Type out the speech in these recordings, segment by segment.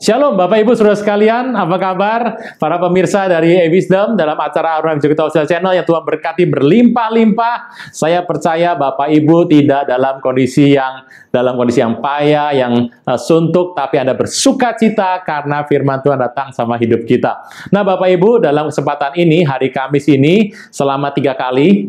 Shalom Bapak Ibu Saudara sekalian, apa kabar? Para pemirsa dari E-Wisdom dalam acara Aruna Wisdom Channel yang Tuhan berkati berlimpah-limpah. Saya percaya Bapak Ibu tidak dalam kondisi yang payah, yang suntuk, tapi Anda bersukacita karena firman Tuhan datang sama hidup kita. Nah Bapak Ibu, dalam kesempatan ini, hari Kamis ini, selama 3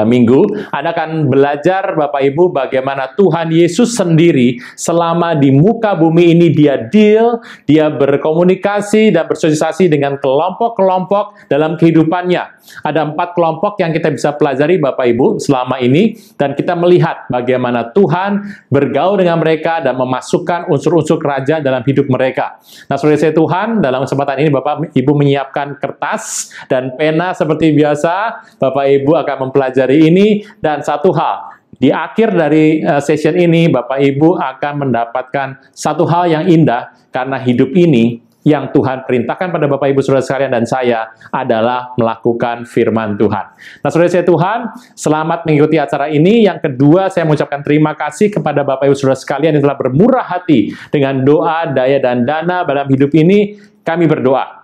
minggu, Anda akan belajar Bapak Ibu bagaimana Tuhan Yesus sendiri selama di muka bumi ini dia berkomunikasi dan bersosialisasi dengan kelompok-kelompok dalam kehidupannya. Ada 4 kelompok yang kita bisa pelajari Bapak Ibu selama ini, dan kita melihat bagaimana Tuhan bergaul dengan mereka dan memasukkan unsur-unsur kerajaan dalam hidup mereka. Nah, saudara saya Tuhan, dalam kesempatan ini Bapak Ibu menyiapkan kertas dan pena seperti biasa. Bapak Ibu akan mempelajari ini, dan satu hal, di akhir dari session ini Bapak Ibu akan mendapatkan satu hal yang indah, karena hidup ini yang Tuhan perintahkan pada Bapak Ibu Saudara sekalian dan saya adalah melakukan firman Tuhan. Nah, saudara saya Tuhan, selamat mengikuti acara ini. Yang kedua, saya mengucapkan terima kasih kepada Bapak Ibu Saudara sekalian yang telah bermurah hati dengan doa, daya, dan dana dalam hidup ini. Kami berdoa,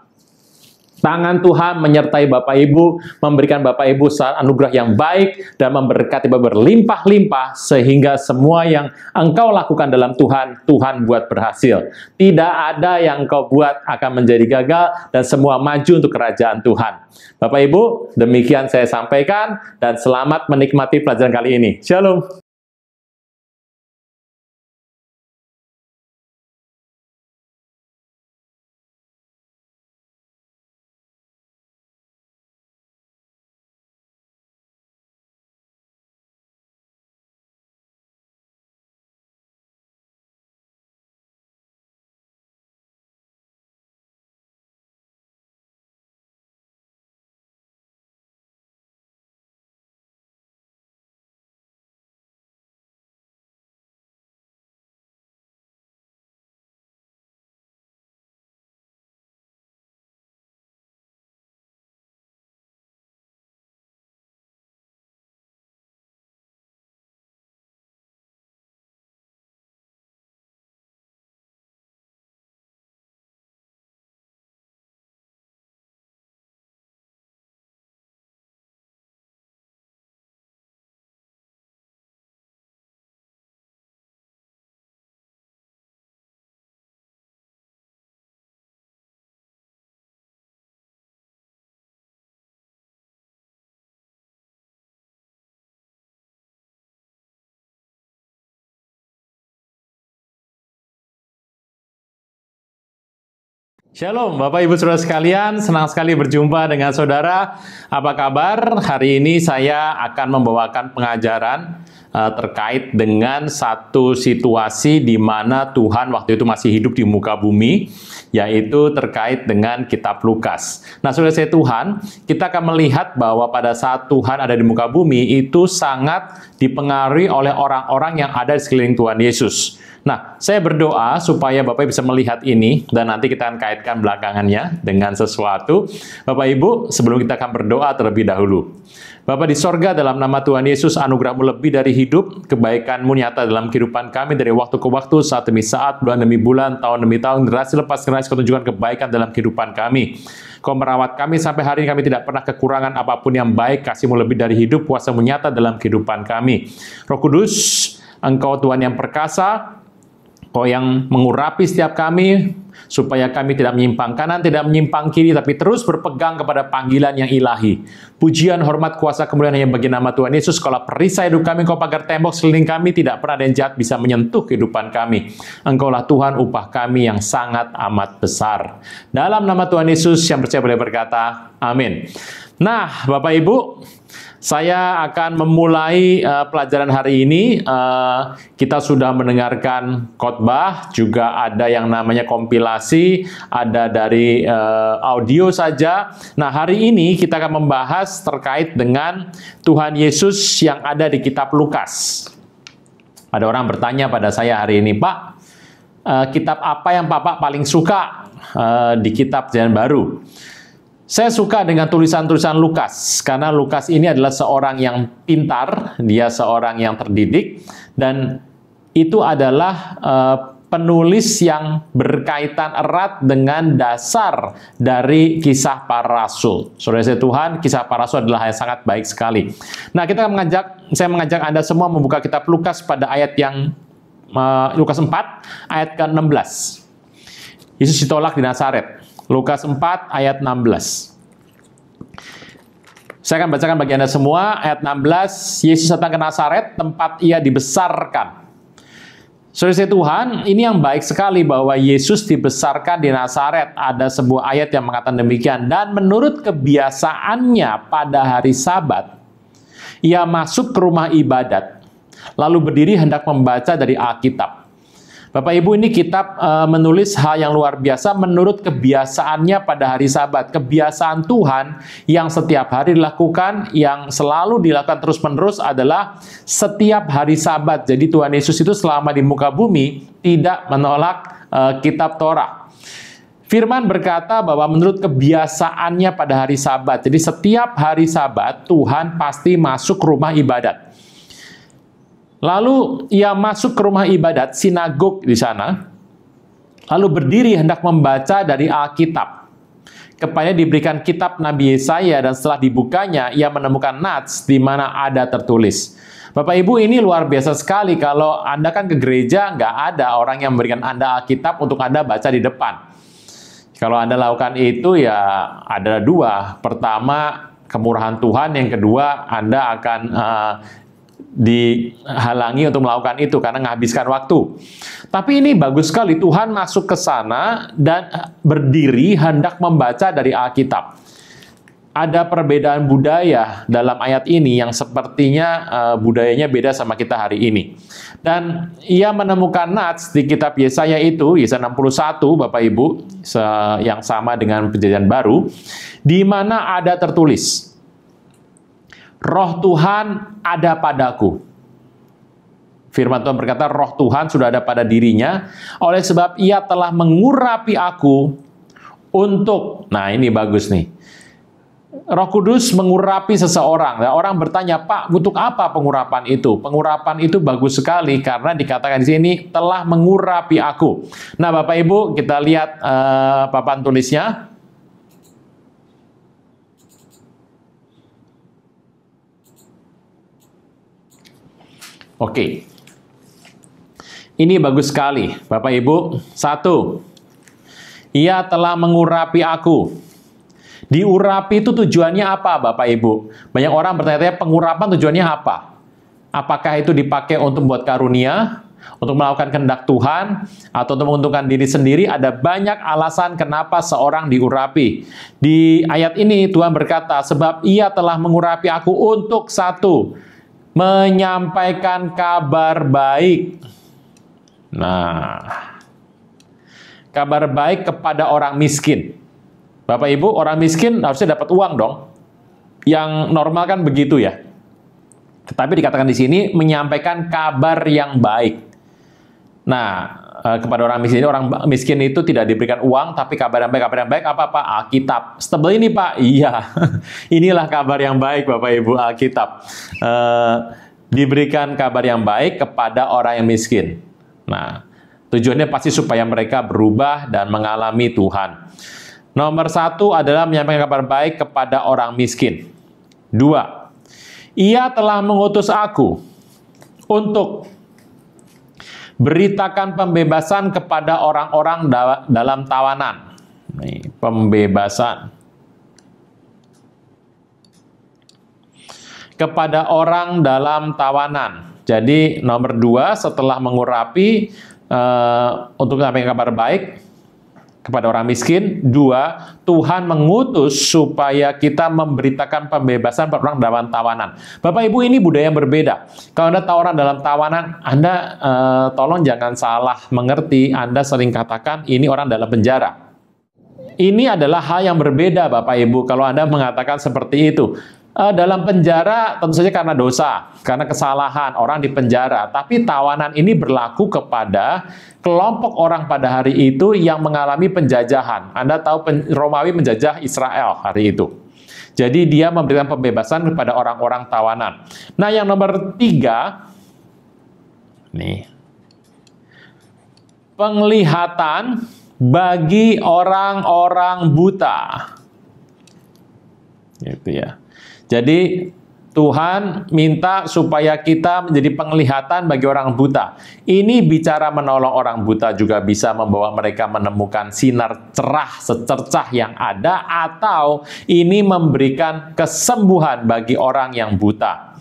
tangan Tuhan menyertai Bapak Ibu, memberikan Bapak Ibu anugerah yang baik, dan memberkati berlimpah-limpah, sehingga semua yang Engkau lakukan dalam Tuhan, Tuhan buat berhasil. Tidak ada yang Engkau buat akan menjadi gagal, dan semua maju untuk kerajaan Tuhan. Bapak Ibu, demikian saya sampaikan, dan selamat menikmati pelajaran kali ini. Shalom. Shalom Bapak Ibu Saudara sekalian, senang sekali berjumpa dengan saudara. Apa kabar? Hari ini saya akan membawakan pengajaran terkait dengan satu situasi di mana Tuhan waktu itu masih hidup di muka bumi, yaitu terkait dengan kitab Lukas. Nah, saudara saya Tuhan, kita akan melihat bahwa pada saat Tuhan ada di muka bumi, itu sangat dipengaruhi oleh orang-orang yang ada di sekeliling Tuhan Yesus. Nah, saya berdoa supaya Bapak bisa melihat ini, dan nanti kita akan kaitkan belakangannya dengan sesuatu. Bapak Ibu, sebelum kita akan berdoa terlebih dahulu. Bapa di sorga, dalam nama Tuhan Yesus, anugerah-Mu lebih dari hidup, kebaikan-Mu nyata dalam kehidupan kami dari waktu ke waktu, saat demi saat, bulan demi bulan, tahun demi tahun, generasi lepas generasi, Kau tunjukkan kebaikan dalam kehidupan kami. Kau merawat kami sampai hari ini, kami tidak pernah kekurangan apapun yang baik, kasih-Mu lebih dari hidup, kuasa-Mu nyata dalam kehidupan kami. Roh Kudus, Engkau Tuhan yang perkasa, Kau yang mengurapi setiap kami, supaya kami tidak menyimpang kanan, tidak menyimpang kiri, tapi terus berpegang kepada panggilan yang ilahi. Pujian, hormat, kuasa, kemuliaan hanya bagi nama Tuhan Yesus. Kaulah perisai hidup kami, Kau pagar tembok sekeliling kami, tidak pernah ada yang jahat bisa menyentuh kehidupan kami. Engkaulah Tuhan, upah kami yang sangat amat besar. Dalam nama Tuhan Yesus, yang percaya boleh berkata, amin. Nah, Bapak Ibu, saya akan memulai pelajaran hari ini. Kita sudah mendengarkan khotbah, juga ada yang namanya kompilasi, ada dari audio saja. Nah, hari ini kita akan membahas terkait dengan Tuhan Yesus yang ada di kitab Lukas. Ada orang bertanya pada saya hari ini, Pak, kitab apa yang Bapak paling suka di kitab Perjanjian Baru? Saya suka dengan tulisan-tulisan Lukas, karena Lukas ini adalah seorang yang pintar, dia seorang yang terdidik, dan itu adalah penulis yang berkaitan erat dengan dasar dari kisah para rasul. Saudara saya Tuhan, kisah para rasul adalah hal yang sangat baik sekali. Nah, saya mengajak Anda semua membuka kitab Lukas pada ayat yang Lukas 4 ayat ke-16. Yesus ditolak di Nazaret. Lukas 4 ayat 16. Saya akan bacakan bagi Anda semua ayat 16. Yesus datang ke Nazaret, tempat ia dibesarkan. Saudara Tuhan, ini yang baik sekali bahwa Yesus dibesarkan di Nazaret. Ada sebuah ayat yang mengatakan demikian. Dan menurut kebiasaannya pada hari Sabat, ia masuk ke rumah ibadat, lalu berdiri hendak membaca dari Alkitab. Bapak Ibu, ini kitab menulis hal yang luar biasa menurut kebiasaannya pada hari Sabat. Kebiasaan Tuhan yang setiap hari dilakukan, yang selalu dilakukan terus-menerus adalah setiap hari Sabat. Jadi Tuhan Yesus itu selama di muka bumi tidak menolak kitab Torah. Firman berkata bahwa menurut kebiasaannya pada hari Sabat. Jadi setiap hari Sabat Tuhan pasti masuk ke rumah ibadat. Lalu ia masuk ke rumah ibadat, sinagog di sana, lalu berdiri hendak membaca dari Alkitab. Kepadanya diberikan kitab Nabi Yesaya, dan setelah dibukanya, ia menemukan nats di mana ada tertulis. Bapak Ibu, ini luar biasa sekali. Kalau Anda kan ke gereja, nggak ada orang yang memberikan Anda Alkitab untuk Anda baca di depan. Kalau Anda lakukan itu, ya ada dua. Pertama, kemurahan Tuhan. Yang kedua, Anda akan dihalangi untuk melakukan itu karena menghabiskan waktu. Tapi ini bagus sekali, Tuhan masuk ke sana dan berdiri hendak membaca dari Alkitab. Ada perbedaan budaya dalam ayat ini yang sepertinya budayanya beda sama kita hari ini. Dan ia menemukan nats di kitab Yesaya itu, Yesaya 61, Bapak Ibu, yang sama dengan Perjanjian Baru, di mana ada tertulis, Roh Tuhan ada padaku. Firman Tuhan berkata, Roh Tuhan sudah ada pada dirinya, oleh sebab ia telah mengurapi aku untuk, nah ini bagus nih, Roh Kudus mengurapi seseorang. Nah, orang bertanya, Pak, untuk apa pengurapan itu? Pengurapan itu bagus sekali karena dikatakan di sini telah mengurapi aku. Nah, Bapak Ibu, kita lihat papan tulisnya. Oke. Ini bagus sekali, Bapak Ibu. 1. Ia telah mengurapi aku. Diurapi itu tujuannya apa, Bapak Ibu? Banyak orang bertanya-tanya, pengurapan tujuannya apa? Apakah itu dipakai untuk membuat karunia, untuk melakukan kehendak Tuhan, atau untuk menguntungkan diri sendiri? Ada banyak alasan kenapa seorang diurapi. Di ayat ini Tuhan berkata, sebab ia telah mengurapi aku untuk 1, menyampaikan kabar baik. Nah, kabar baik kepada orang miskin. Bapak Ibu, orang miskin harusnya dapat uang dong. Yang normal kan begitu ya. Tetapi dikatakan di sini menyampaikan kabar yang baik. Nah, kepada orang miskin itu tidak diberikan uang, tapi kabar yang baik apa Pak? Alkitab. Setebel ini Pak? Iya. Inilah kabar yang baik Bapak Ibu, Alkitab. Diberikan kabar yang baik kepada orang yang miskin. Nah, tujuannya pasti supaya mereka berubah dan mengalami Tuhan. Nomor 1 adalah menyampaikan kabar baik kepada orang miskin. 2, ia telah mengutus aku untuk beritakan pembebasan kepada orang-orang dalam tawanan. Nih, pembebasan kepada orang dalam tawanan. Jadi nomor 2, setelah mengurapi untuk menyampaikan kabar baik kepada orang miskin. 2, Tuhan mengutus supaya kita memberitakan pembebasan orang dalam tawanan. Bapak Ibu, ini budaya yang berbeda. Kalau Anda tahu orang dalam tawanan, Anda tolong jangan salah mengerti. Anda sering katakan ini orang dalam penjara. Ini adalah hal yang berbeda Bapak Ibu kalau Anda mengatakan seperti itu. Dalam penjara tentu saja karena dosa, karena kesalahan, orang di penjara. Tapi tawanan ini berlaku kepada kelompok orang pada hari itu yang mengalami penjajahan. Anda tahu Romawi menjajah Israel hari itu. Jadi dia memberikan pembebasan kepada orang-orang tawanan. Nah, yang nomor 3, nih, penglihatan bagi orang-orang buta. Gitu ya. Jadi Tuhan minta supaya kita menjadi penglihatan bagi orang buta. Ini bicara menolong orang buta juga bisa membawa mereka menemukan sinar cerah secercah yang ada, atau ini memberikan kesembuhan bagi orang yang buta.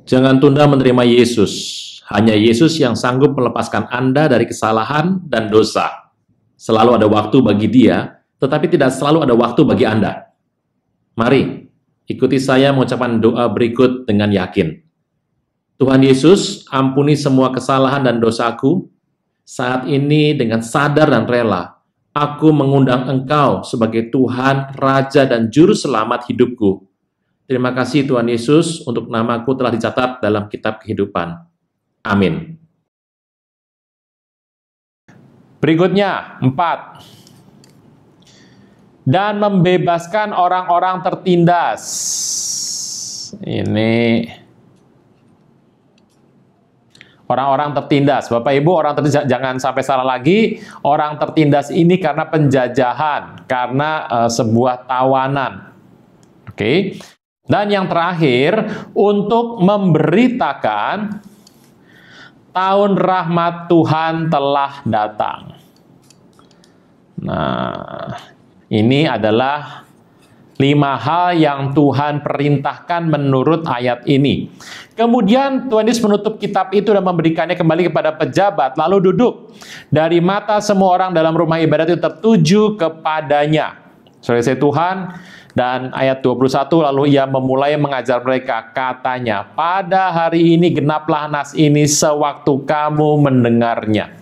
Jangan tunda menerima Yesus. Hanya Yesus yang sanggup melepaskan Anda dari kesalahan dan dosa. Selalu ada waktu bagi Dia, tetapi tidak selalu ada waktu bagi Anda. Mari, ikuti saya mengucapkan doa berikut dengan yakin. Tuhan Yesus, ampuni semua kesalahan dan dosaku. Saat ini dengan sadar dan rela, aku mengundang Engkau sebagai Tuhan, Raja, dan Juru Selamat hidupku. Terima kasih Tuhan Yesus untuk namaku telah dicatat dalam kitab kehidupan. Amin. Berikutnya, 4. Dan membebaskan orang-orang tertindas. Ini orang-orang tertindas. Bapak Ibu, orang tertindas, jangan sampai salah lagi. Orang tertindas ini karena penjajahan, karena sebuah tawanan. Oke. Dan yang terakhir, untuk memberitakan tahun rahmat Tuhan telah datang. Nah, ini adalah 5 hal yang Tuhan perintahkan menurut ayat ini. Kemudian Tuhan Yesus menutup kitab itu dan memberikannya kembali kepada pejabat, lalu duduk. Dari mata semua orang dalam rumah ibadat itu tertuju kepadanya. Saudara Tuhan, dan ayat 21, lalu ia memulai mengajar mereka, katanya, pada hari ini genaplah nas ini sewaktu kamu mendengarnya.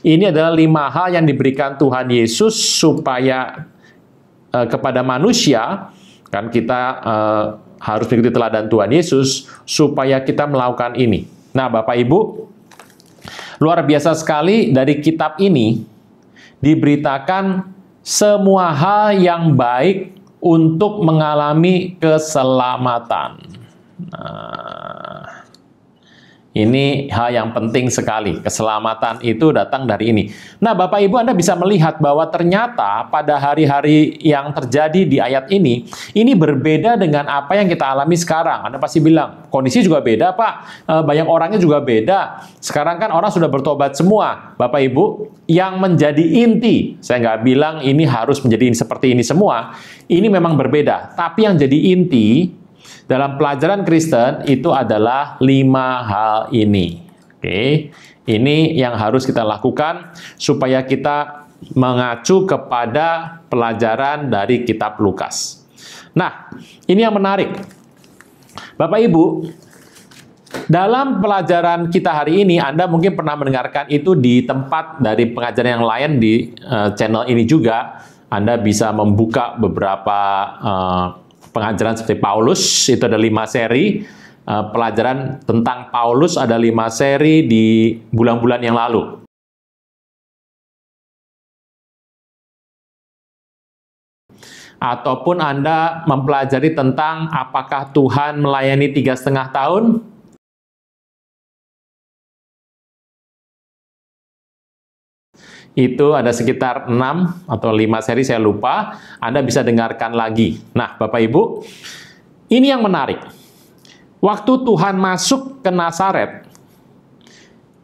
Ini adalah 5 hal yang diberikan Tuhan Yesus supaya kepada manusia, kan kita harus mengikuti teladan Tuhan Yesus supaya kita melakukan ini. Nah, Bapak Ibu, luar biasa sekali dari kitab ini diberitakan semua hal yang baik untuk mengalami keselamatan. Nah, ini hal yang penting sekali. Keselamatan itu datang dari ini. Nah, Bapak Ibu, Anda bisa melihat bahwa ternyata pada hari-hari yang terjadi di ayat ini berbeda dengan apa yang kita alami sekarang. Anda pasti bilang, kondisi juga beda, Pak. Banyak orangnya juga beda. Sekarang kan orang sudah bertobat semua. Bapak Ibu, yang menjadi inti, saya nggak bilang ini harus menjadi seperti ini semua. Ini memang berbeda. Tapi yang jadi inti dalam pelajaran Kristen itu adalah 5 hal ini. Oke, ini yang harus kita lakukan supaya kita mengacu kepada pelajaran dari kitab Lukas. Nah, ini yang menarik. Bapak Ibu, dalam pelajaran kita hari ini, Anda mungkin pernah mendengarkan itu di tempat dari pengajaran yang lain di channel ini juga. Anda bisa membuka beberapa pengajaran seperti Paulus, itu ada 5 seri. Pelajaran tentang Paulus ada 5 seri di bulan-bulan yang lalu. Ataupun Anda mempelajari tentang apakah Tuhan melayani 3,5 tahun? Itu ada sekitar 6 atau 5 seri, saya lupa. Anda bisa dengarkan lagi. Nah, Bapak Ibu, ini yang menarik. Waktu Tuhan masuk ke Nazaret,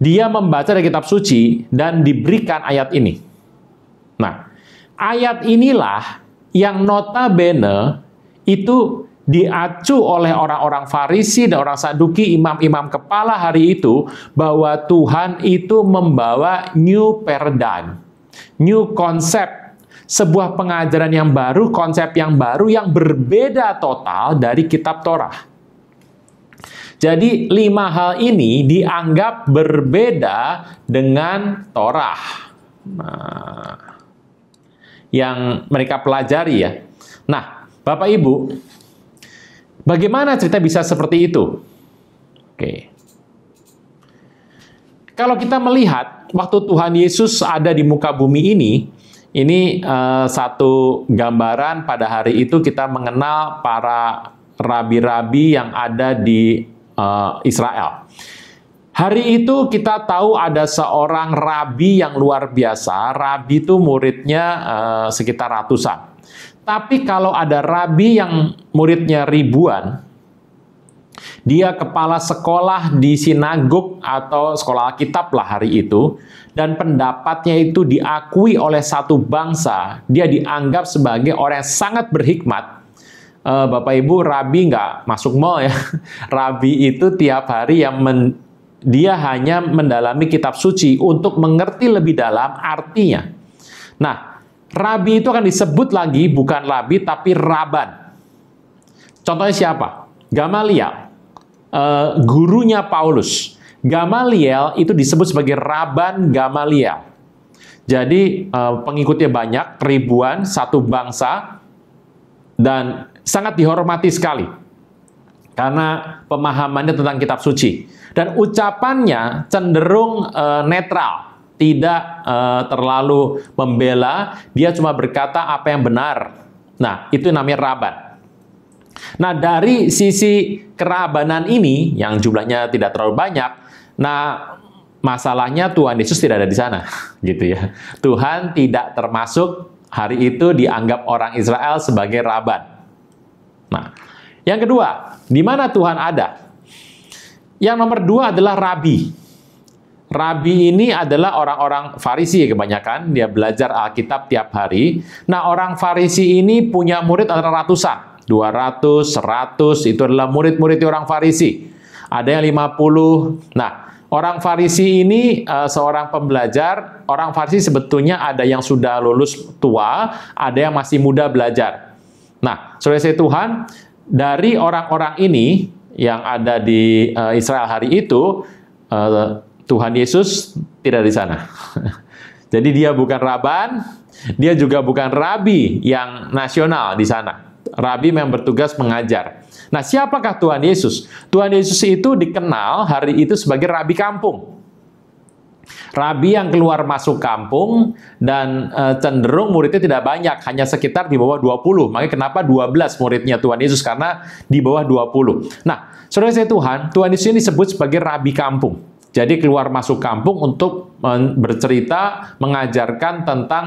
Dia membaca dari kitab suci dan diberikan ayat ini. Nah, ayat inilah yang notabene itu diacu oleh orang-orang Farisi dan orang Saduki, imam-imam kepala hari itu, bahwa Tuhan itu membawa new paradigm, new konsep, sebuah pengajaran yang baru, konsep yang baru yang berbeda total dari kitab Torah. Jadi 5 hal ini dianggap berbeda dengan Torah. Nah, yang mereka pelajari ya. Nah, Bapak Ibu, bagaimana cerita bisa seperti itu? Oke. Kalau kita melihat waktu Tuhan Yesus ada di muka bumi ini satu gambaran pada hari itu kita mengenal para rabi-rabi yang ada di Israel. Hari itu kita tahu ada seorang rabi yang luar biasa. Rabi itu muridnya sekitar ratusan. Tapi kalau ada rabi yang muridnya ribuan, dia kepala sekolah di sinagog atau sekolah Alkitab lah hari itu, dan pendapatnya itu diakui oleh satu bangsa. Dia dianggap sebagai orang yang sangat berhikmat. Bapak Ibu, rabi nggak masuk mall ya. Rabi itu tiap hari yang dia hanya mendalami kitab suci untuk mengerti lebih dalam artinya. Nah, rabi itu akan disebut lagi bukan rabi tapi raban. Contohnya siapa? Gamaliel, gurunya Paulus. Gamaliel itu disebut sebagai Raban Gamaliel. Jadi pengikutnya banyak, ribuan, satu bangsa, dan sangat dihormati sekali karena pemahamannya tentang kitab suci. Dan ucapannya cenderung netral, tidak terlalu membela, dia cuma berkata apa yang benar. Nah, itu namanya Raban. Nah, dari sisi kerabanan ini, yang jumlahnya tidak terlalu banyak, nah, masalahnya Tuhan Yesus tidak ada di sana, gitu ya. Tuhan tidak termasuk hari itu dianggap orang Israel sebagai Raban. Nah, yang kedua, di mana Tuhan ada? Yang nomor dua adalah rabi. Rabi ini adalah orang-orang Farisi kebanyakan, dia belajar Alkitab tiap hari. Nah, orang Farisi ini punya murid antara ratusan, 200, 100, itu adalah murid-murid orang Farisi. Ada yang 50. Nah, orang Farisi ini seorang pembelajar. Orang Farisi sebetulnya ada yang sudah lulus tua, ada yang masih muda belajar. Nah, saudara Tuhan, dari orang-orang ini yang ada di Israel hari itu, Tuhan Yesus tidak di sana. Jadi dia bukan Raban, dia juga bukan rabi yang nasional di sana. Rabi memang bertugas mengajar. Nah, siapakah Tuhan Yesus? Tuhan Yesus itu dikenal hari itu sebagai rabi kampung. Rabi yang keluar masuk kampung dan cenderung muridnya tidak banyak, hanya sekitar di bawah 20. Makanya kenapa 12 muridnya Tuhan Yesus, karena di bawah 20. Nah, saudara saya Tuhan Yesus ini disebut sebagai rabi kampung. Jadi keluar masuk kampung untuk bercerita, mengajarkan tentang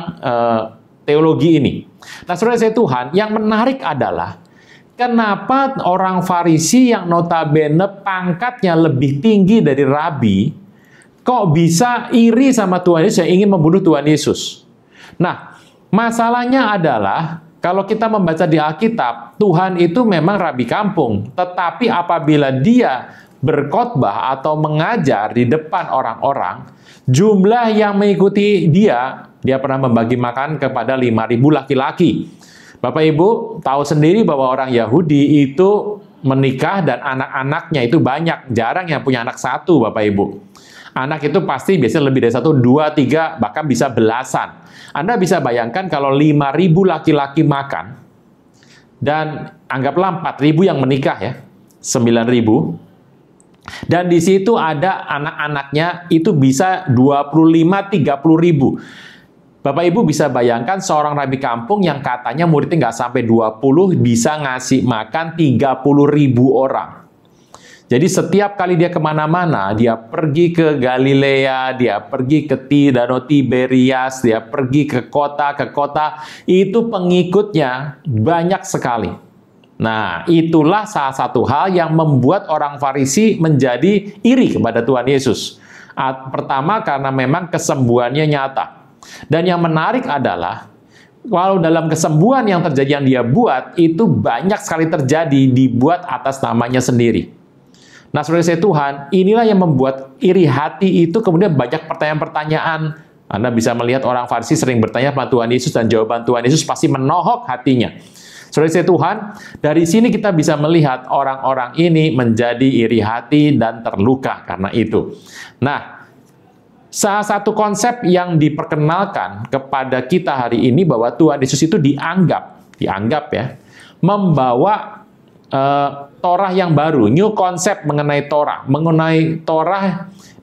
teologi ini. Nah, saudara saya Tuhan, yang menarik adalah kenapa orang Farisi yang notabene pangkatnya lebih tinggi dari rabi, kok bisa iri sama Tuhan Yesus yang ingin membunuh Tuhan Yesus? Nah, masalahnya adalah kalau kita membaca di Alkitab, Tuhan itu memang rabi kampung. Tetapi apabila dia berkhotbah atau mengajar di depan orang-orang, jumlah yang mengikuti dia pernah membagi makan kepada 5.000 laki-laki. Bapak Ibu tahu sendiri bahwa orang Yahudi itu menikah dan anak-anaknya itu banyak. Jarang yang punya anak satu, Bapak Ibu. Anak itu pasti biasanya lebih dari 1, 2, 3, bahkan bisa belasan. Anda bisa bayangkan kalau 5.000 laki-laki makan, dan anggaplah 4.000 yang menikah ya, 9.000. Dan di situ ada anak-anaknya itu bisa 25-30.000. Bapak Ibu bisa bayangkan seorang rabi kampung yang katanya muridnya nggak sampai 20 bisa ngasih makan 30.000 orang. Jadi setiap kali dia kemana-mana, dia pergi ke Galilea, dia pergi ke Danau Tiberias, dia pergi ke kota, itu pengikutnya banyak sekali. Nah, itulah salah satu hal yang membuat orang Farisi menjadi iri kepada Tuhan Yesus. Pertama, karena memang kesembuhannya nyata. Dan yang menarik adalah, walau dalam kesembuhan yang terjadi yang dia buat, itu banyak sekali terjadi dibuat atas namanya sendiri. Nah, saudara saya Tuhan, inilah yang membuat iri hati itu kemudian banyak pertanyaan-pertanyaan. Anda bisa melihat orang Farisi sering bertanya pada Tuhan Yesus, dan jawaban Tuhan Yesus pasti menohok hatinya. Saudara saya Tuhan, dari sini kita bisa melihat orang-orang ini menjadi iri hati dan terluka karena itu. Nah, salah satu konsep yang diperkenalkan kepada kita hari ini bahwa Tuhan Yesus itu dianggap ya, membawa Torah yang baru, new konsep mengenai Torah,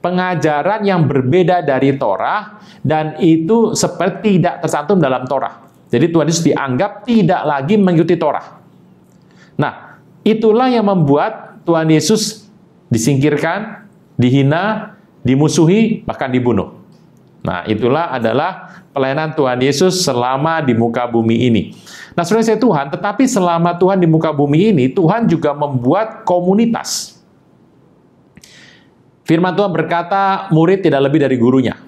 pengajaran yang berbeda dari Torah, dan itu seperti tidak tercantum dalam Torah. Jadi Tuhan Yesus dianggap tidak lagi mengikuti Torah. Nah, itulah yang membuat Tuhan Yesus disingkirkan, dihina, dimusuhi, bahkan dibunuh. Nah, itulah adalah pelayanan Tuhan Yesus selama di muka bumi ini. Nah, saudara saya Tuhan, tetapi selama Tuhan di muka bumi ini, Tuhan juga membuat komunitas. Firman Tuhan berkata, murid tidak lebih dari gurunya.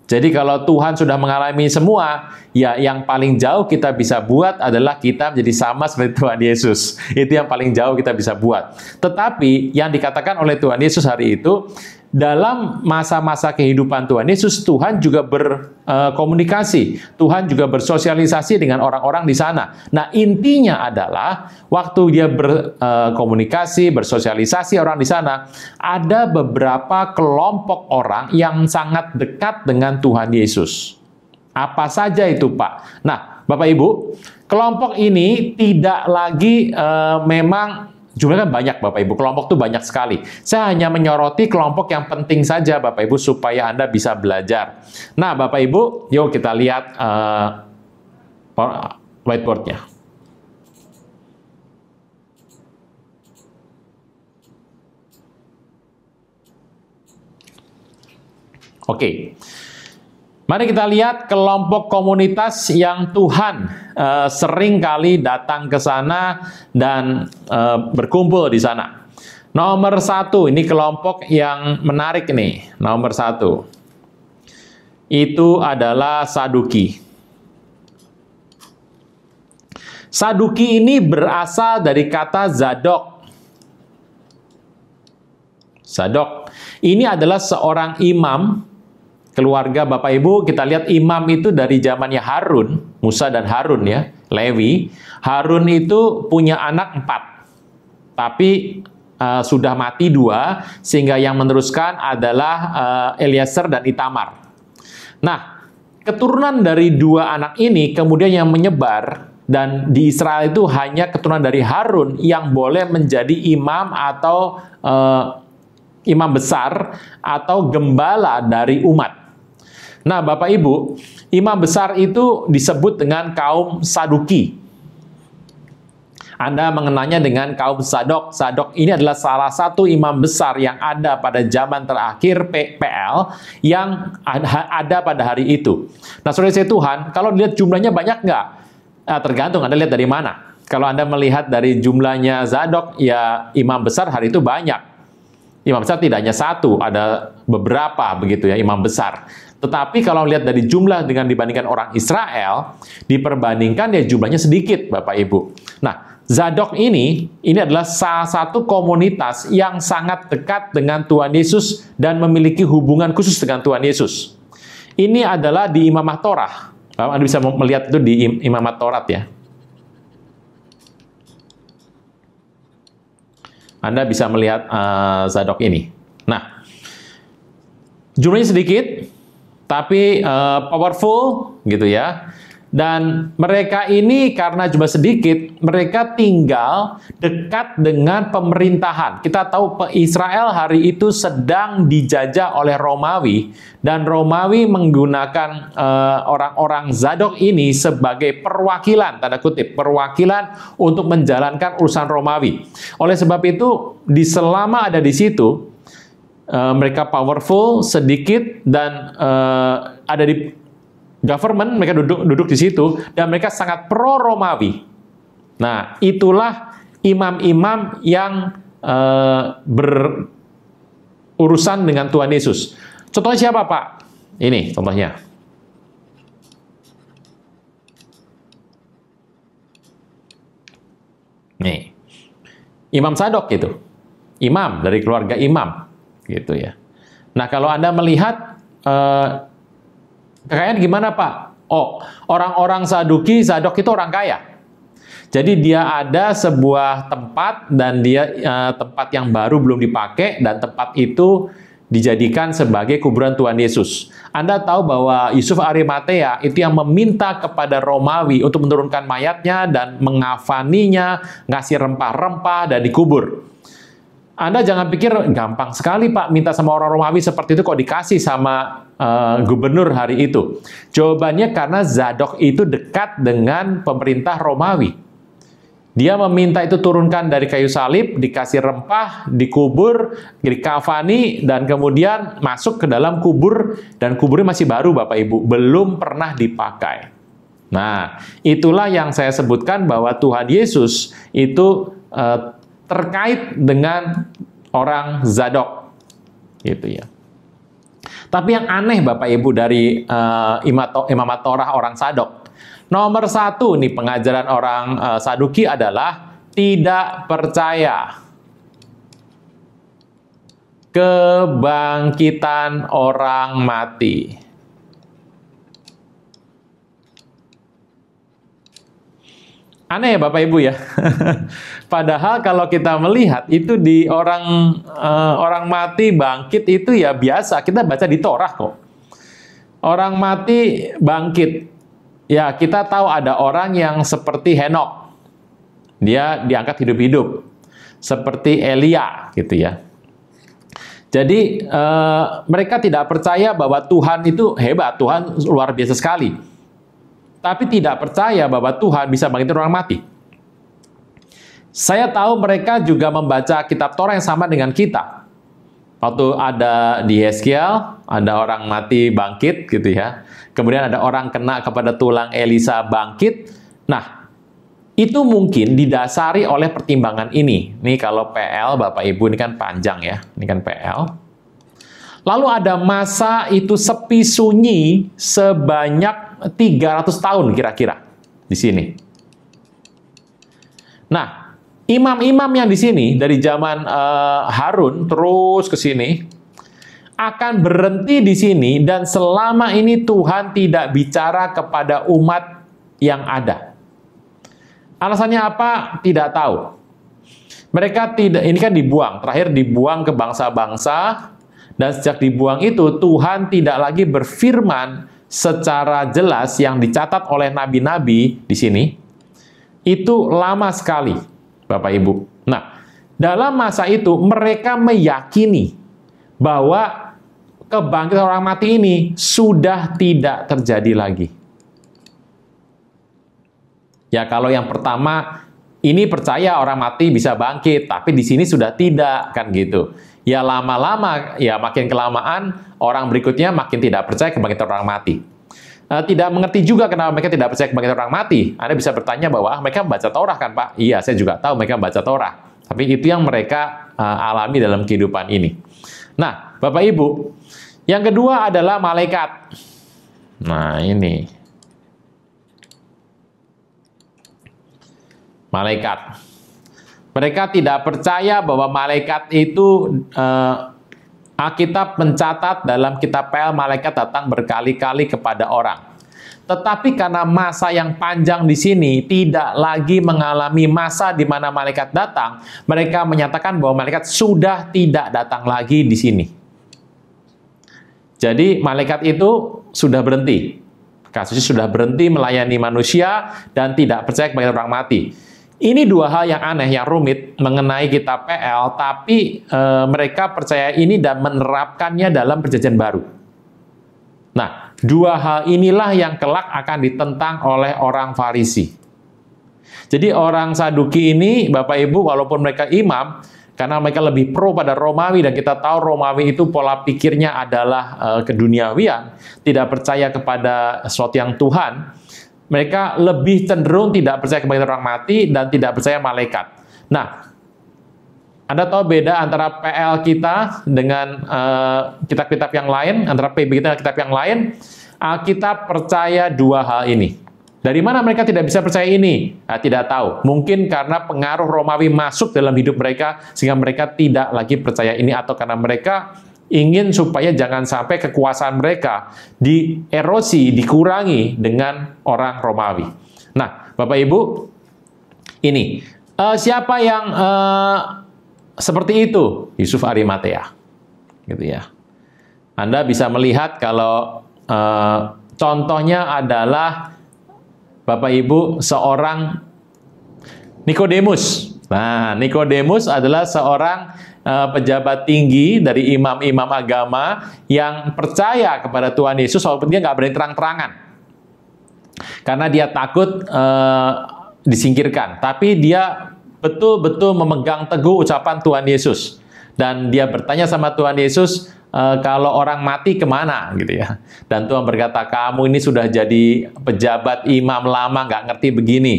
Jadi kalau Tuhan sudah mengalami semua, ya yang paling jauh kita bisa buat adalah kita menjadi sama seperti Tuhan Yesus. Itu yang paling jauh kita bisa buat. Tetapi yang dikatakan oleh Tuhan Yesus hari itu, dalam masa-masa kehidupan Tuhan Yesus, Tuhan juga berkomunikasi. Tuhan juga bersosialisasi dengan orang-orang di sana. Nah, intinya adalah waktu dia berkomunikasi, bersosialisasi orang di sana, ada beberapa kelompok orang yang sangat dekat dengan Tuhan Yesus. Apa saja itu, Pak? Nah, Bapak Ibu, kelompok ini tidak lagi memang jumlahnya banyak, Bapak Ibu. Kelompok itu banyak sekali. Saya hanya menyoroti kelompok yang penting saja, Bapak Ibu, supaya Anda bisa belajar. Nah, Bapak Ibu, yuk kita lihat whiteboard-nya. Oke. Mari kita lihat kelompok komunitas yang Tuhan sering kali datang ke sana dan berkumpul di sana. Nomor 1, ini kelompok yang menarik nih. Nomor 1, itu adalah Saduki. Saduki ini berasal dari kata Zadok. Zadok. Ini adalah seorang imam keluarga Bapak Ibu. Kita lihat imam itu dari zamannya Harun, Musa dan Harun ya, Lewi. Harun itu punya anak 4, tapi sudah mati 2, sehingga yang meneruskan adalah Eliezer dan Itamar. Nah, keturunan dari 2 anak ini kemudian yang menyebar, dan di Israel itu hanya keturunan dari Harun yang boleh menjadi imam atau imam besar atau gembala dari umat. Nah, Bapak Ibu, imam besar itu disebut dengan kaum Saduki. Anda mengenalnya dengan kaum Sadok. Sadok ini adalah salah satu imam besar yang ada pada zaman terakhir PL yang ada pada hari itu. Nah, saudara saya Tuhan, kalau dilihat jumlahnya banyak nggak? Tergantung Anda lihat dari mana. Kalau Anda melihat dari jumlahnya Zadok, ya imam besar hari itu banyak. Imam besar tidak hanya 1, ada beberapa begitu ya imam besar. Tetapi kalau lihat dari jumlah dengan dibandingkan orang Israel, diperbandingkan ya jumlahnya sedikit, Bapak Ibu. Nah, Zadok ini adalah salah satu komunitas yang sangat dekat dengan Tuhan Yesus dan memiliki hubungan khusus dengan Tuhan Yesus. Ini adalah di Imamah Torah. Anda bisa melihat itu di Imamah Taurat ya. Anda bisa melihat Zadok ini. Nah, jumlahnya sedikit, tapi powerful gitu ya. Dan mereka ini karena jumlah sedikit, mereka tinggal dekat dengan pemerintahan. Kita tahu Israel hari itu sedang dijajah oleh Romawi, dan Romawi menggunakan orang-orang Zadok ini sebagai perwakilan, tanda kutip, perwakilan untuk menjalankan urusan Romawi. Oleh sebab itu, selama ada di situ, mereka powerful, sedikit, dan ada di government, mereka duduk di situ, dan mereka sangat pro-Romawi. Nah, itulah imam-imam yang berurusan dengan Tuhan Yesus. Contohnya siapa, Pak? Ini contohnya. Nih, Imam Sadok gitu. Imam, dari keluarga imam. Gitu ya. Nah, kalau Anda melihat kekayaan gimana, Pak? Oh, orang-orang Sadok itu orang kaya. Jadi dia ada sebuah tempat, dan dia tempat yang baru belum dipakai, dan tempat itu dijadikan sebagai kuburan Tuhan Yesus. Anda tahu bahwa Yusuf Arimatea itu yang meminta kepada Romawi untuk menurunkan mayatnya dan mengafaninya, ngasih rempah-rempah, dan dikubur. Anda jangan pikir gampang sekali, Pak, minta sama orang Romawi seperti itu kok dikasih sama gubernur hari itu. Jawabannya karena Zadok itu dekat dengan pemerintah Romawi. Dia meminta itu turunkan dari kayu salib, dikasih rempah, dikubur, dikafani, dan kemudian masuk ke dalam kubur, dan kuburnya masih baru Bapak Ibu, belum pernah dipakai. Nah, itulah yang saya sebutkan bahwa Tuhan Yesus itu terkait dengan orang Zadok, gitu ya. Tapi yang aneh Bapak Ibu dari Imamat Torah orang Sadok, nomor satu nih pengajaran orang Saduki adalah tidak percaya kebangkitan orang mati. Aneh ya Bapak Ibu ya. Padahal kalau kita melihat itu di orang mati bangkit itu ya biasa, kita baca di Torah kok. Orang mati bangkit. Ya, kita tahu ada orang yang seperti Henok. Dia diangkat hidup-hidup. Seperti Elia, gitu ya. Jadi, mereka tidak percaya bahwa Tuhan itu hebat, Tuhan luar biasa sekali. Tapi tidak percaya bahwa Tuhan bisa bangkitin orang mati. Saya tahu mereka juga membaca kitab Torah yang sama dengan kita. Waktu ada di Yeskiel, ada orang mati bangkit gitu ya. Kemudian ada orang kena kepada tulang Elisa bangkit. Nah, itu mungkin didasari oleh pertimbangan ini. Nih kalau PL, Bapak Ibu, ini kan panjang ya. Ini kan PL. Lalu ada masa itu sepi sunyi sebanyak 300 tahun kira-kira di sini. Nah, imam-imam yang di sini dari zaman Harun terus ke sini akan berhenti di sini, dan selama ini Tuhan tidak bicara kepada umat yang ada. Alasannya apa? Tidak tahu. Mereka tidak, ini kan dibuang, terakhir dibuang ke bangsa-bangsa, dan sejak dibuang itu Tuhan tidak lagi berfirman secara jelas yang dicatat oleh nabi-nabi di sini. Itu lama sekali, Bapak Ibu. Nah, dalam masa itu mereka meyakini bahwa kebangkitan orang mati ini sudah tidak terjadi lagi. Ya, kalau yang pertama ini percaya orang mati bisa bangkit, tapi di sini sudah tidak, kan gitu. Ya lama-lama, ya makin kelamaan orang berikutnya makin tidak percaya kebangkitan orang mati. Tidak mengerti juga kenapa mereka tidak percaya kebangkitan orang mati. Anda bisa bertanya bahwa mereka membaca Torah kan Pak? Iya, saya juga tahu mereka membaca Torah. Tapi itu yang mereka alami dalam kehidupan ini. Nah, Bapak Ibu, yang kedua adalah malaikat. Nah, ini. Malaikat. Mereka tidak percaya bahwa malaikat itu, Alkitab mencatat dalam kitab PL, malaikat datang berkali-kali kepada orang. Tetapi karena masa yang panjang di sini tidak lagi mengalami masa di mana malaikat datang, mereka menyatakan bahwa malaikat sudah tidak datang lagi di sini. Jadi malaikat itu sudah berhenti. Kasusnya sudah berhenti melayani manusia dan tidak percaya kepada orang mati. Ini dua hal yang aneh, yang rumit mengenai kitab PL, tapi mereka percaya ini dan menerapkannya dalam perjanjian baru. Nah, dua hal inilah yang kelak akan ditentang oleh orang Farisi. Jadi orang Saduki ini, Bapak Ibu, walaupun mereka imam, karena mereka lebih pro pada Romawi, dan kita tahu Romawi itu pola pikirnya adalah keduniawian, tidak percaya kepada sesuatu yang Tuhan, mereka lebih cenderung tidak percaya kepada orang mati dan tidak percaya malaikat. Nah, Anda tahu beda antara PL kita dengan kitab-kitab yang lain, antara PB kita dan kitab yang lain. Alkitab percaya dua hal ini. Dari mana mereka tidak bisa percaya ini? Nah, tidak tahu. Mungkin karena pengaruh Romawi masuk dalam hidup mereka, sehingga mereka tidak lagi percaya ini, atau karena mereka ingin supaya jangan sampai kekuasaan mereka dierosi, dikurangi dengan orang Romawi. Nah, Bapak Ibu, ini siapa yang seperti itu? Yusuf Arimatea, gitu ya. Anda bisa melihat kalau contohnya adalah Bapak Ibu seorang Nikodemus. Nah, Nikodemus adalah seorang pejabat tinggi dari imam-imam agama yang percaya kepada Tuhan Yesus walaupun dia nggak berani terang-terangan. Karena dia takut disingkirkan, tapi dia betul-betul memegang teguh ucapan Tuhan Yesus. Dan dia bertanya sama Tuhan Yesus, kalau orang mati kemana? Gitu ya. Dan Tuhan berkata, kamu ini sudah jadi pejabat imam lama, nggak ngerti begini.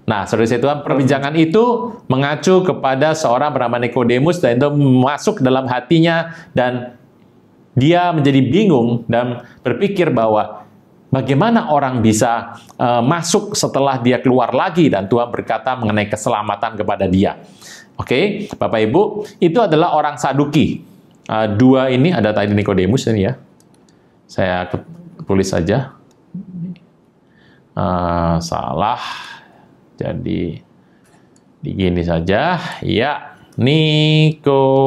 Nah, saudara Tuhan, perbincangan itu mengacu kepada seorang bernama Nikodemus, dan itu masuk dalam hatinya, dan dia menjadi bingung dan berpikir bahwa bagaimana orang bisa masuk setelah dia keluar lagi, dan Tuhan berkata mengenai keselamatan kepada dia. Oke, Bapak Ibu, itu adalah orang Saduki. Dua ini ada tadi Nikodemus ini ya. Saya tulis saja. Salah. Jadi begini saja. Ya, Nikodemus.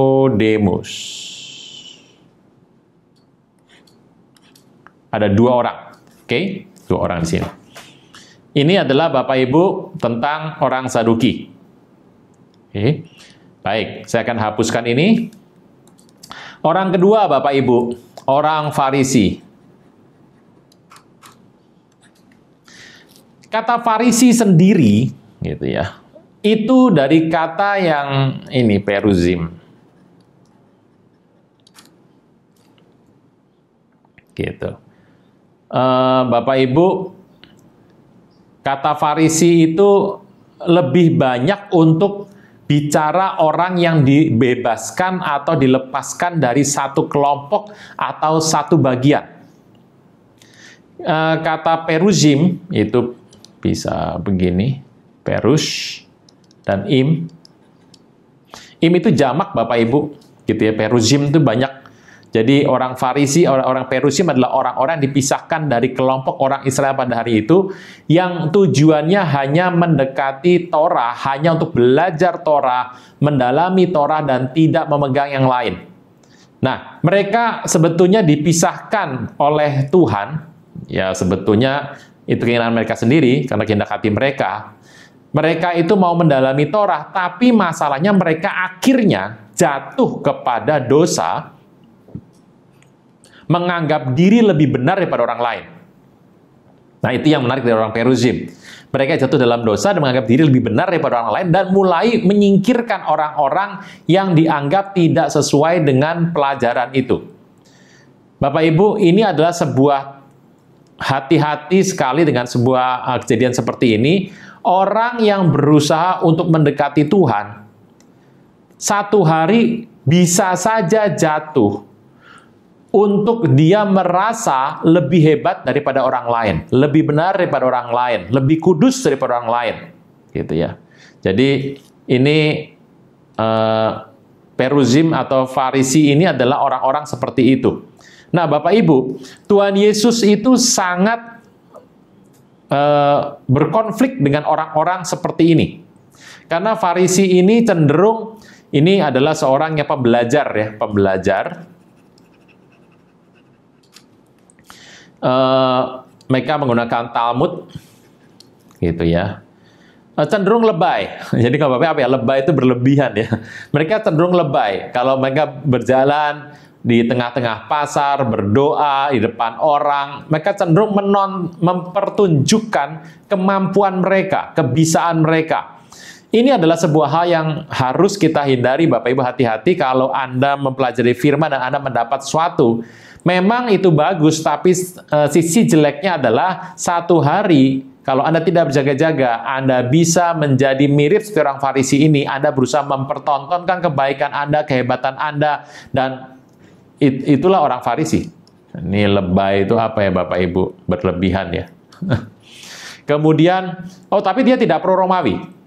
Ada dua orang. Oke, dua orang di sini. Ini adalah Bapak Ibu tentang orang Saduki. Oke. Baik, saya akan hapuskan ini. Orang kedua, Bapak Ibu, orang Farisi. Kata Farisi sendiri, gitu ya, itu dari kata yang ini, peruzim. Gitu. Bapak Ibu, kata Farisi itu lebih banyak untuk bicara orang yang dibebaskan atau dilepaskan dari satu kelompok atau satu bagian. Kata peruzim itu bisa begini, perus dan im. Im itu jamak Bapak Ibu, gitu ya. Peruzim itu banyak. Jadi orang Farisi, orang Perusim adalah orang-orang dipisahkan dari kelompok orang Israel pada hari itu, yang tujuannya hanya mendekati Torah, hanya untuk belajar Torah, mendalami Torah, dan tidak memegang yang lain. Nah, mereka sebetulnya dipisahkan oleh Tuhan, ya sebetulnya itu keinginan mereka sendiri, karena kehendak hati mereka. Mereka itu mau mendalami Torah, tapi masalahnya mereka akhirnya jatuh kepada dosa, menganggap diri lebih benar daripada orang lain. Nah, itu yang menarik dari orang Peruzim. Mereka jatuh dalam dosa dan menganggap diri lebih benar daripada orang lain, dan mulai menyingkirkan orang-orang yang dianggap tidak sesuai dengan pelajaran itu. Bapak Ibu, ini adalah sebuah hati-hati sekali dengan sebuah kejadian seperti ini. Orang yang berusaha untuk mendekati Tuhan, satu hari bisa saja jatuh untuk dia merasa lebih hebat daripada orang lain, lebih benar daripada orang lain, lebih kudus daripada orang lain, gitu ya. Jadi ini Peruzim atau Farisi ini adalah orang-orang seperti itu. Nah, Bapak Ibu, Tuhan Yesus itu sangat berkonflik dengan orang-orang seperti ini, karena Farisi ini cenderung, ini adalah seorang yang pembelajar ya, pembelajar. Mereka menggunakan Talmud, gitu ya, cenderung lebay. Jadi kalau Bapak apa ya, lebay itu berlebihan ya. Mereka cenderung lebay. Kalau mereka berjalan di tengah-tengah pasar, berdoa di depan orang, mereka cenderung mempertunjukkan kemampuan mereka, kebisaan mereka. Ini adalah sebuah hal yang harus kita hindari, Bapak Ibu. Hati-hati kalau Anda mempelajari firman dan Anda mendapat sesuatu. Memang itu bagus, tapi sisi jeleknya adalah satu hari kalau Anda tidak berjaga-jaga, Anda bisa menjadi mirip seperti orang Farisi ini. Anda berusaha mempertontonkan kebaikan Anda, kehebatan Anda, dan itulah orang Farisi. Ini lebay itu apa ya Bapak Ibu? Berlebihan ya. Kemudian, tapi dia tidak pro Romawi.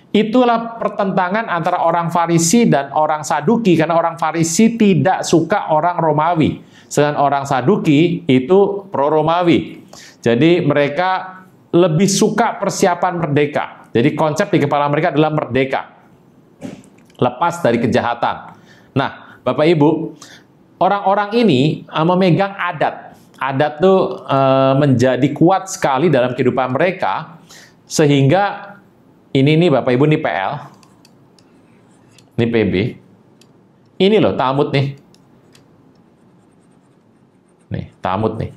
Itulah pertentangan antara orang Farisi dan orang Saduki, karena orang Farisi tidak suka orang Romawi, sedangkan orang Saduki itu pro Romawi. Jadi mereka lebih suka persiapan merdeka. Jadi konsep di kepala mereka adalah merdeka, lepas dari kejahatan. Nah, Bapak Ibu, orang-orang ini memegang adat. Adat itu menjadi kuat sekali dalam kehidupan mereka, sehingga ini nih Bapak Ibu, nih PL, ini PB, ini loh Talmud nih, Talmud nih.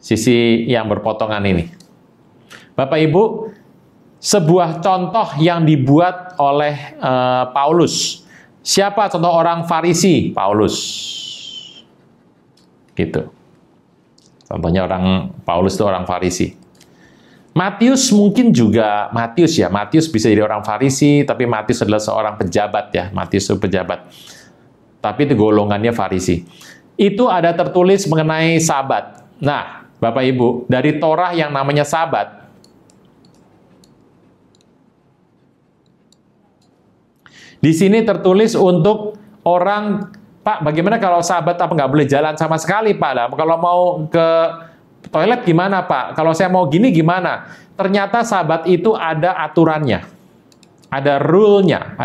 sisi yang berpotongan ini. Bapak Ibu, sebuah contoh yang dibuat oleh Paulus. Siapa contoh orang Farisi? Paulus. Gitu. Contohnya orang Paulus itu orang Farisi. Matius mungkin juga, Matius bisa jadi orang Farisi, tapi Matius adalah seorang pejabat ya. Matius itu pejabat. Tapi itu golongannya Farisi. Itu ada tertulis mengenai Sabat. Nah, Bapak Ibu, dari Torah yang namanya Sabat, di sini tertulis untuk orang, Pak, bagaimana kalau Sabat apa nggak boleh jalan sama sekali, Pak? Nah, kalau mau ke toilet gimana, Pak? Kalau saya mau gini gimana? Ternyata Sabat itu ada aturannya. Ada rule-nya,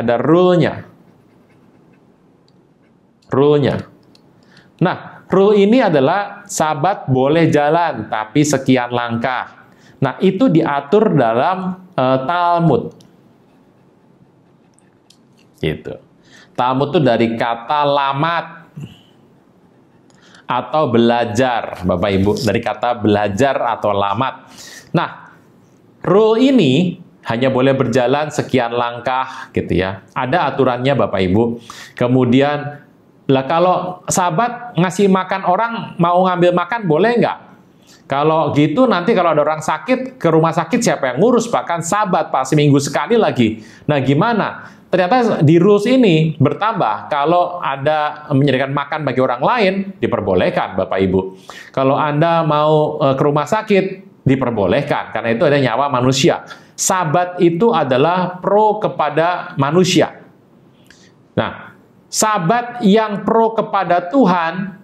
Rule-nya. Nah, rule ini adalah Sabat boleh jalan, tapi sekian langkah. Nah, itu diatur dalam Talmud. Gitu. Talmud itu dari kata lamat atau belajar, Bapak Ibu, dari kata belajar atau lamat. Nah, rule ini hanya boleh berjalan sekian langkah, gitu ya. Ada aturannya, Bapak Ibu. Kemudian, lah kalau Sabat ngasih makan orang, mau ngambil makan boleh nggak? Kalau gitu nanti kalau ada orang sakit, ke rumah sakit siapa yang ngurus? Bahkan Sabat, Pak, seminggu sekali lagi. Nah, gimana? Ternyata di rules ini bertambah, kalau ada menyediakan makan bagi orang lain, diperbolehkan, Bapak Ibu. Kalau Anda mau ke rumah sakit, diperbolehkan, karena itu ada nyawa manusia. Sabat itu adalah pro kepada manusia. Nah, Sabat yang pro kepada Tuhan,